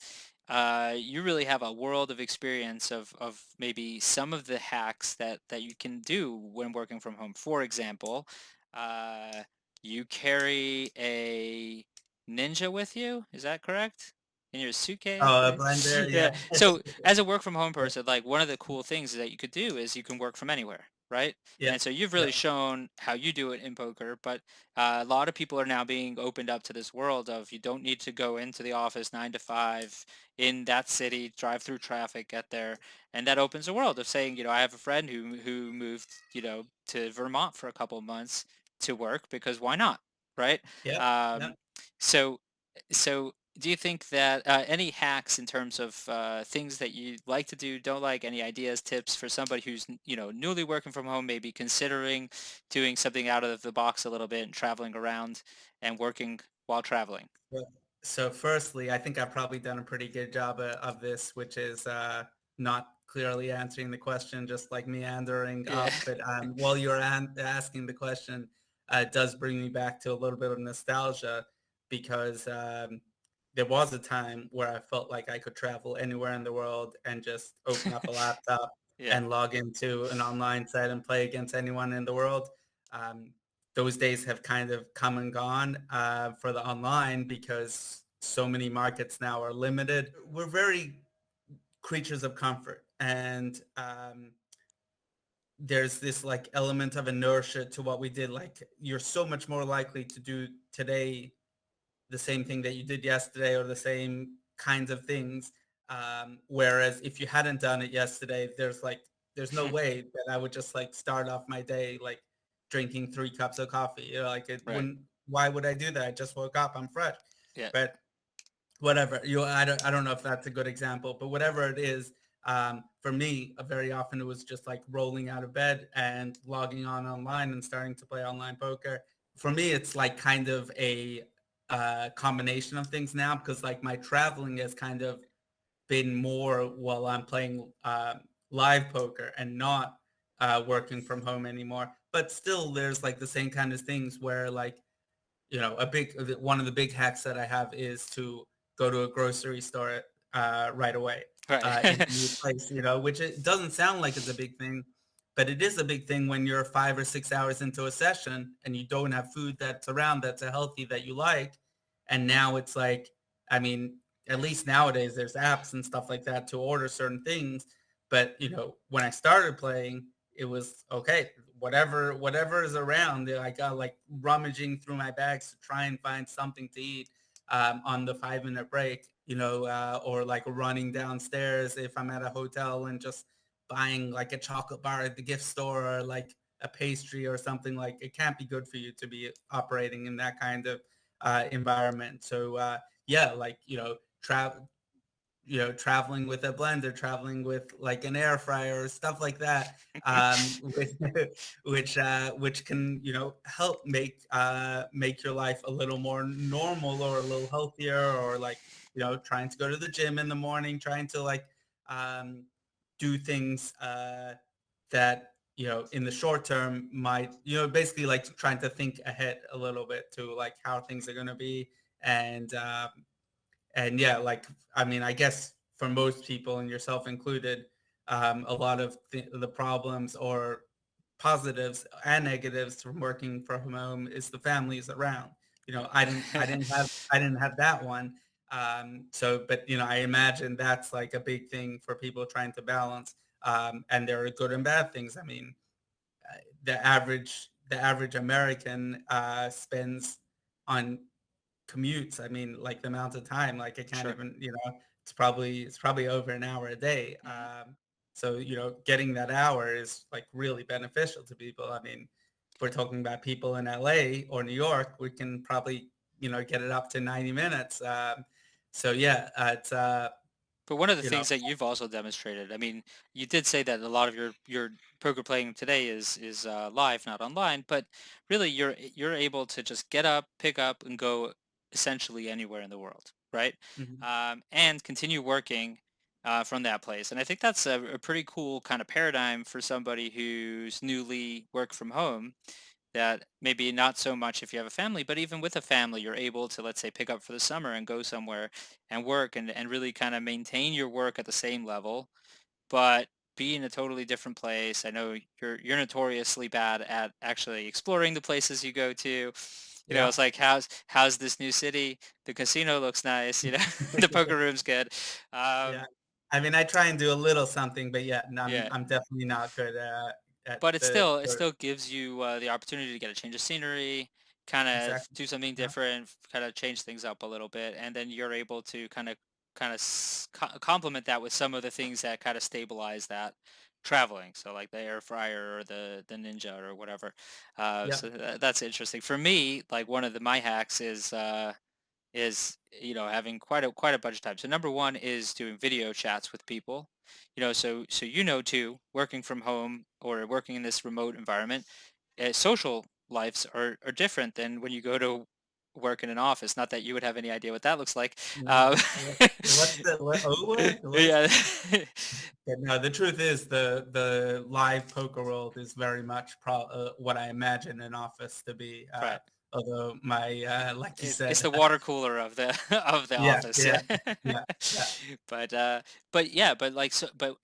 You really have a world of experience of maybe some of the hacks that you can do when working from home. For example, uh, you carry a Ninja with you, is that correct? In your suitcase, oh, a right? blender, Yeah. yeah. So as a work from home person, like one of the cool things that you could do is you can work from anywhere, right? Yeah, And so you've yeah, really shown how you do it in poker, but a lot of people are now being opened up to this world of you don't need to go into the office 9 to 5 in that city, drive through traffic, get there, and that opens a world of saying, I have a friend who moved, to Vermont for a couple of months to work because why not, right? yeah, yeah. Um, so so do you think that any hacks in terms of things that you like to do, don't like, any ideas, tips for somebody who's, newly working from home, maybe considering doing something out of the box a little bit and traveling around and working while traveling? Well, so firstly, I think I've probably done a pretty good job of this, which is not clearly answering the question, just like meandering Yeah. up. But while you're asking the question, it does bring me back to a little bit of nostalgia because there was a time where I felt like I could travel anywhere in the world and just open up a laptop Yeah. and log into an online set and play against anyone in the world. Um, those days have kind of come and gone for the online because so many markets now are limited. We're very creatures of comfort, and there's this like element of inertia to what we did. Like you're so much more likely to do today the same thing that you did yesterday or the same kinds of things. Whereas if you hadn't done it yesterday, there's no way that I would just like start off my day like drinking 3 cups of coffee. Like it Right. wouldn't. Why would I do that? I just woke up. I'm fresh. Yeah. But whatever I don't know if that's a good example, but whatever it is, for me very often it was just like rolling out of bed and logging on online and starting to play online poker. For me it's like kind of a combination of things now because like my traveling has kind of been more while I'm playing live poker and not working from home anymore, but still there's like the same kind of things where like a big one of the big hacks that I have is to go to a grocery store right away Right. in a new place, which it doesn't sound like it's a big thing, but it is a big thing when you're 5 or 6 hours into a session and you don't have food that's around that's a healthy that you like. And now it's like, I mean, at least nowadays there's apps and stuff like that to order certain things. But when I started playing, it was okay, whatever is around. I got like rummaging through my bags to try and find something to eat on the 5 minute break, or like running downstairs if I'm at a hotel and just buying like a chocolate bar at the gift store or like a pastry or something. Like it can't be good for you to be operating in that kind of environment. So yeah, like traveling with a blender, traveling with like an air fryer or stuff like that, which which can help make your life a little more normal or a little healthier, or like trying to go to the gym in the morning, trying to like um, do things that in the short term might, basically like trying to think ahead a little bit to like how things are going to be. And yeah, like, I mean, I guess for most people and yourself included, a lot of the problems or positives and negatives from working from home is the families around. I didn't have that one. So, but I imagine that's like a big thing for people trying to balance. And there are good and bad things. I mean, the average American spends on commutes. I mean, like the amount of time, like I can't Sure. even, it's probably over an hour a day. Hmm. So, getting that hour is like really beneficial to people. I mean, if we're talking about people in LA or New York, we can probably, get it up to 90 minutes. So yeah, it's, But one of the you know, things that you've also demonstrated, I mean, you did say that a lot of your poker playing today is live, not online, but really you're able to just get up, pick up, and go essentially anywhere in the world, right? mhm, And continue working from that place. And I think that's a pretty cool kind of paradigm for somebody who's newly work from home, that maybe not so much if you have a family, but even with a family, you're able to, let's say, pick up for the summer and go somewhere and work and really kind of maintain your work at the same level, but be in a totally different place. I know you're notoriously bad at actually exploring the places you go to. yeah. It's like how's this new city? The casino looks nice, the poker room's good. Yeah. Um, I mean, I try and do a little something, but yeah, no, I'm yeah, I'm definitely not good at but it the still it still gives you the opportunity to get a change of scenery, kind of exactly. do something Yeah. different, kind of change things up a little bit, and then you're able to kind of complement that with some of the things that kind of stabilize that traveling. So like the air fryer or the Ninja or whatever. Yeah. So that's interesting. For me, like one of my hacks is having quite a bunch of time. So number one is doing video chats with people. So too, working from home or working in this remote environment, social lives are different than when you go to work in an office. Not that you would have any idea what that looks like. Yeah. Um, What's the what's yeah. but no, the truth is the live poker world is very much what I imagine an office to be. Right. Although my like you It's said, the water cooler of the of the yeah, office, yeah, yeah. yeah, yeah, But but yeah, but like so, but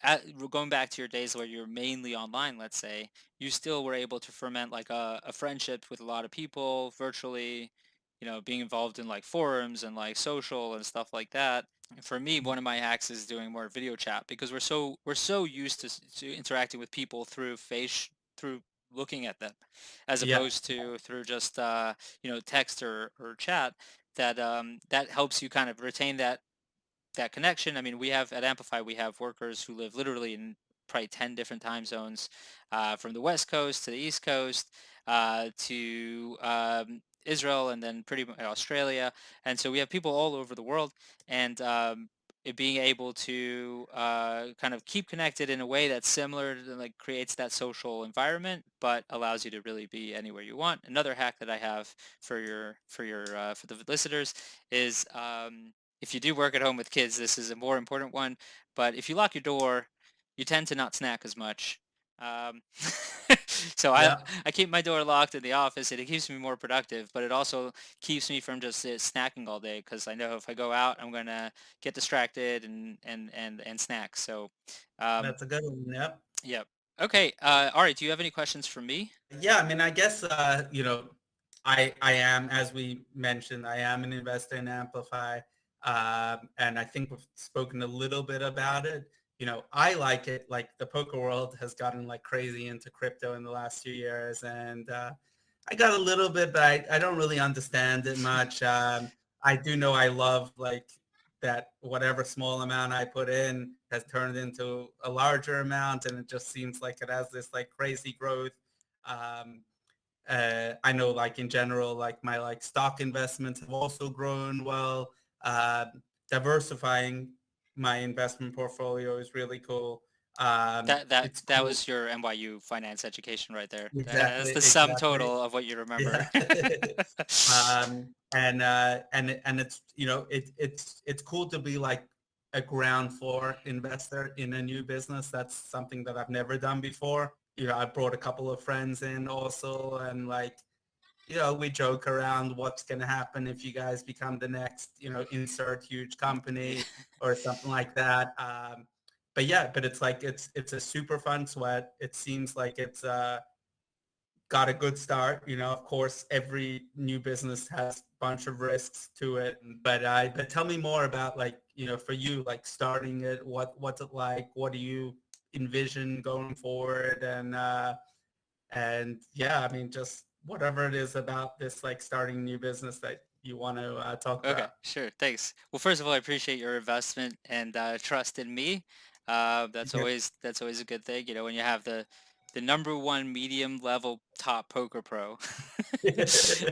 going back to your days where you're mainly online, let's say, you still were able to ferment like a friendship with a lot of people virtually, being involved in like forums and like social and stuff like that. For me, one of my hacks is doing more video chat because we're so used to interacting with people through looking at them, as yeah, opposed to through just text or chat, that helps you kind of retain that connection. I mean, we have at Amplify, we have workers who live literally in probably 10 different time zones, from the West Coast to the East Coast, to Israel, and then pretty much Australia. And so we have people all over the world, and it being able to kind of keep connected in a way that's similar to, like, creates that social environment, but allows you to really be anywhere you want. Another hack that I have for the listeners is, if you do work at home with kids, this is a more important one. But if you lock your door, you tend to not snack as much. Um, so I yeah. I keep my door locked in the office, and it keeps me more productive. But it also keeps me from just snacking all day, because I know if I go out, I'm gonna get distracted and snack. So, um, That's a good one. Yep. yeah. Okay. Ari, do you have any questions for me? Yeah, I mean, I guess I am, as we mentioned, I am an investor in Amplify, and I think we've spoken a little bit about it. I like it. Like the poker world has gotten like crazy into crypto in the last few years, and I got a little bit, but I don't really understand it much. I do know I love like that whatever small amount I put in has turned into a larger amount, and it just seems like it has this like crazy growth. Um, I know like in general, like my like stock investments have also grown well. Uh, Diversifying my investment portfolio is really cool. That It's that cool. was your NYU finance education right there. That's Exactly, the sum exactly. total of what you remember. Yeah. And it's it's cool to be like a ground floor investor in a new business. That's something that I've never done before. I brought a couple of friends in also, and like, we joke around what's going to happen if you guys become the next, insert huge company or something like that. But yeah, but it's like it's a super fun sweat. It seems like it's got a good start. Of course, every new business has a bunch of risks to it. But tell me more about, like, for you, like starting it. What's it like? What do you envision going forward? And yeah, I mean, just whatever it is about this, like starting a new business that you want to talk Okay, about. sure. Thanks. Well, first of all, I appreciate your investment and trust in me. That's always a good thing. When you have the number one medium level top poker pro.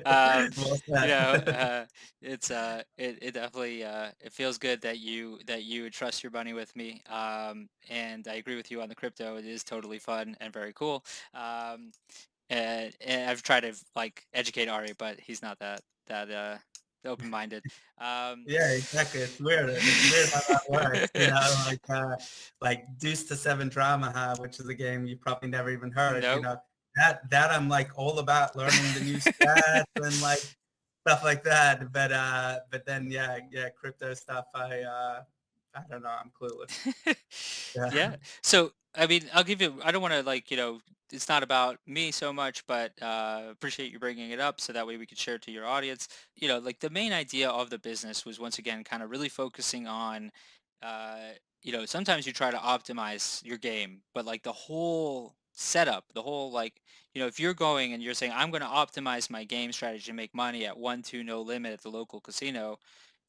um, Well you know, said. uh, it definitely it feels good that you would trust your money with me. And I agree with you on the crypto. It is totally fun and very cool. Um, and I've tried to like educate Ari, but he's not that open-minded. Um, Yeah, exactly. It's weird. It's weird how that works. Like Deuce to Seven Drama, which is a game you probably never even heard. nope. That I'm like all about learning the new stats and like stuff like that. But then yeah, crypto stuff. I don't know. I'm clueless. Yeah. Yeah. So, I mean, I'll give you, I don't want to like, it's not about me so much, but appreciate you bringing it up so that way we could share it to your audience. Like the main idea of the business was once again kind of really focusing on, uh, sometimes you try to optimize your game, but like the whole setup, the whole like, if you're going and you're saying, I'm going to optimize my game strategy to make money at 1-2 no limit at the local casino,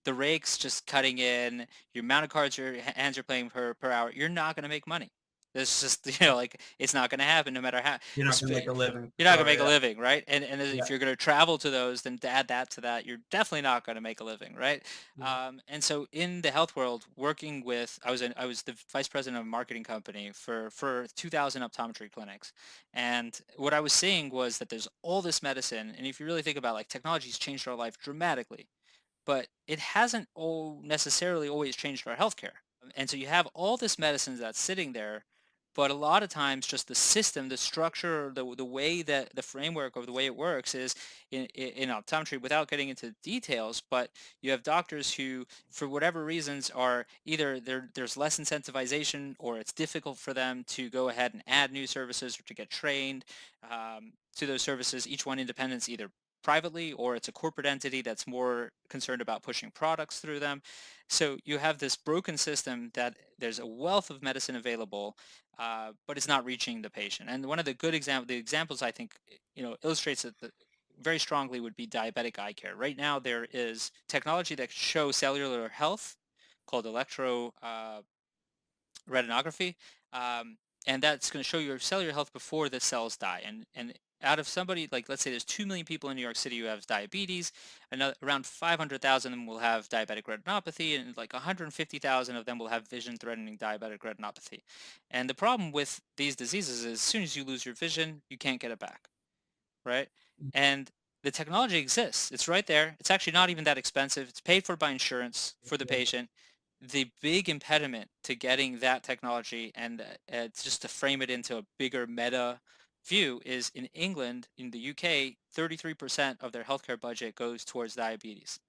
the rake's just cutting in, your amount of cards your hands are playing per hour, you're not going to make money. It's just, like it's not going to happen no matter how. You're not gonna make a living You're for not going to sure. make a Yeah. living, right? And Yeah. if you're going to travel to those, then to add that to that, you're definitely not going to make a living, right? Yeah. And so in the health world, working with, I was the vice president of a marketing company for 2,000 optometry clinics, and what I was seeing was that there's all this medicine, and if you really think about like technology's changed our life dramatically, but it hasn't all necessarily always changed our healthcare. And so you have all this medicine that's sitting there, but a lot of times just the system, the structure, the way that the framework of the way it works is in optometry, without getting into details, but you have doctors who, for whatever reasons, are either there's less incentivization or it's difficult for them to go ahead and add new services or to get trained to those services, each one independent, either privately or it's a corporate entity that's more concerned about pushing products through them. So you have this broken system that there's a wealth of medicine available, but it's not reaching the patient. And one of the the examples I think illustrates it very strongly would be diabetic eye care. Right now there is technology that shows cellular health called electro retinography, um, and that's going to show your cellular health before the cells die. And out of somebody, like let's say there's 2 million people in New York City who have diabetes, another around 500,000 of them will have diabetic retinopathy, and like 150,000 of them will have vision-threatening diabetic retinopathy. And the problem with these diseases is as soon as you lose your vision, you can't get it back, right? And the technology exists. It's right there. It's actually not even that expensive. It's paid for by insurance for the Yeah. patient. The big impediment to getting that technology and just to frame it into a bigger meta view is in England, in the UK, 33% of their healthcare budget goes towards diabetes,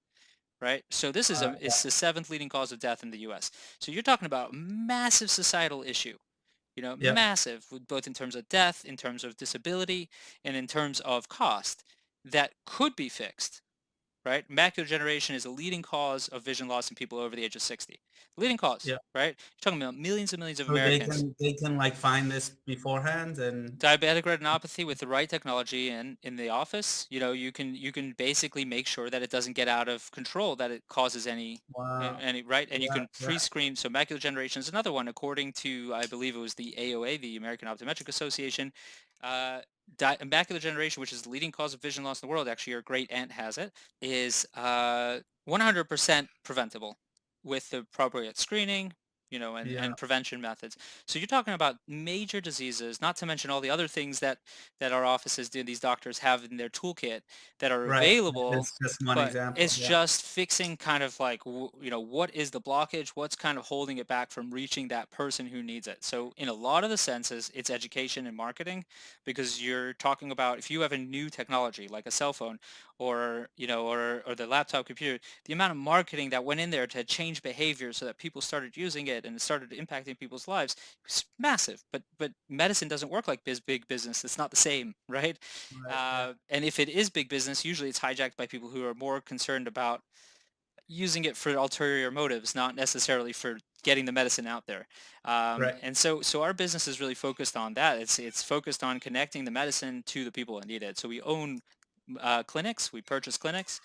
right? So this is Yeah. it's the seventh leading cause of death in the US. So you're talking about a massive societal issue, Yeah. massive, both in terms of death, in terms of disability, and in terms of cost that could be fixed, right? Macular degeneration is a leading cause of vision loss in people over the age of 60. Leading cause, Yeah. right? You're talking about millions and millions of So they Americans. can they can like find this beforehand and Diabetic retinopathy with the right technology and in the office, you can basically make sure that it doesn't get out of control, that it causes wow. any right, and you Yeah. can Yeah. pre-screen. So macular degeneration is another one, according to I believe it was the AOA, the American Optometric Association. Uh, Macular degeneration, which is the leading cause of vision loss in the world, actually your great aunt has it, is 100% preventable with the appropriate screening, and Yeah. prevention methods. So you're talking about major diseases, not to mention all the other things that our offices do, these doctors have in their toolkit that are Right. available, It's just one but example. it's Yeah. just fixing kind of like, what is the blockage? What's kind of holding it back from reaching that person who needs it? So in a lot of the senses, it's education and marketing, because you're talking about if you have a new technology like a cell phone or the laptop computer, the amount of marketing that went in there to change behavior so that people started using it and it started impacting people's lives was massive. But medicine doesn't work like big business. It's not the same, right? Right. Yeah. And if it is big business, usually it's hijacked by people who are more concerned about using it for ulterior motives, not necessarily for getting the medicine out there. Right. And so our business is really focused on that. It's focused on connecting the medicine to the people that need it. So we own clinics, we purchase clinics,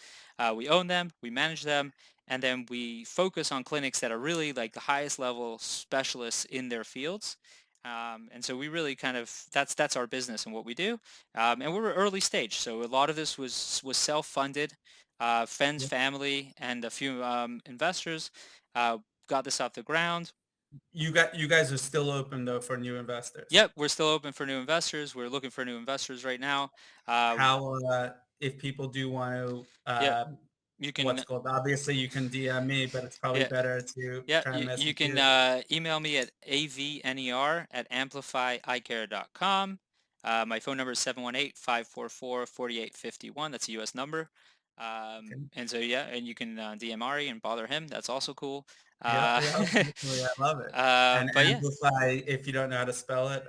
we own them, we manage them, and then we focus on clinics that are really like the highest level specialists in their fields. And so we really kind of that's our business and what we do. And we're early stage, so a lot of this was self-funded. Friends, Yeah. family, and a few investors uh, got this off the ground. You guys are still open though for new investors. Yep, we're still open for new investors. We're looking for new investors right now. Uh, How if people do want to yep, you what's can. called, obviously you can DM me, but it's probably Yeah, better to yeah. try and You message can you. email me at avner@amplifyeyecare.com. My phone number is 718-544-4851. That's a U.S. number. Okay. And so yeah, and you can DM Ari and bother him. That's also cool. Yeah, Uh, yeah, definitely. I love it. And but yeah. amplify, if you don't know how to spell it,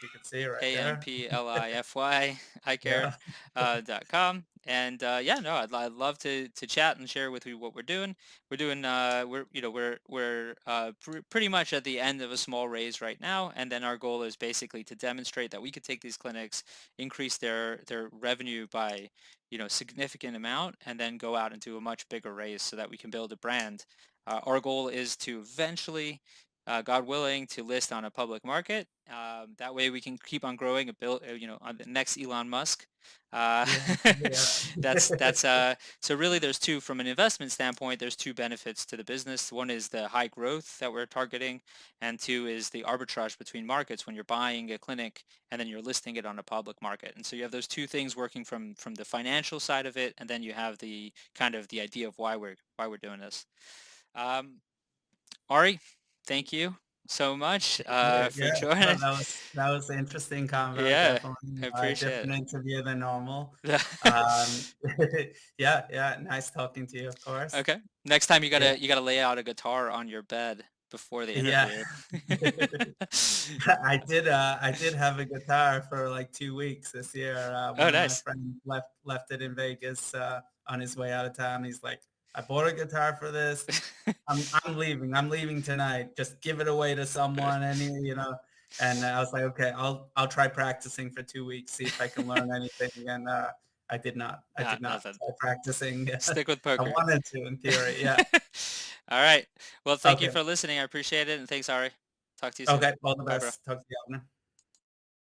you can see it right there. AMPLIFY Yeah. iCare.com. And yeah, no, I'd love to chat and share with you what we're doing. We're pretty much at the end of a small raise right now, and then our goal is basically to demonstrate that we could take these clinics, increase their revenue by significant amount, and then go out and do a much bigger raise so that we can build a brand. Our goal is to eventually, God willing, to list on a public market. That way we can keep on growing and build, on the next Elon Musk. Uh, Yeah. Yeah. so really from an investment standpoint, there's two benefits to the business. One is the high growth that we're targeting, and two is the arbitrage between markets when you're buying a clinic and then you're listing it on a public market. And so you have those two things working from the financial side of it, and then you have the kind of the idea of why we're doing this. Um, Ari, thank you so much for Yeah, no, joining. that was an interesting convo. Yeah, Definitely I a appreciate different interview than normal. it. Yeah, yeah, nice talking to you, of course. Okay. Next time you Yeah, gotta lay out a guitar on your bed before the yeah. interview. I did have a guitar for like 2 weeks this year. Oh, One of my nice. friends left it in Vegas on his way out of town. He's like, I bought a guitar for this. I'm leaving. I'm leaving tonight. Just give it away to someone. And I was like, okay, I'll try practicing for 2 weeks, see if I can learn anything. And I did not. I Nah, did not nothing. try practicing. Stick with I poker. wanted to, in theory. Yeah. All right. Well, thank you Okay. for listening. I appreciate it, and thanks, Ari. Talk to you soon. Okay. All the Bye, bro. best. Talk to you, Avner.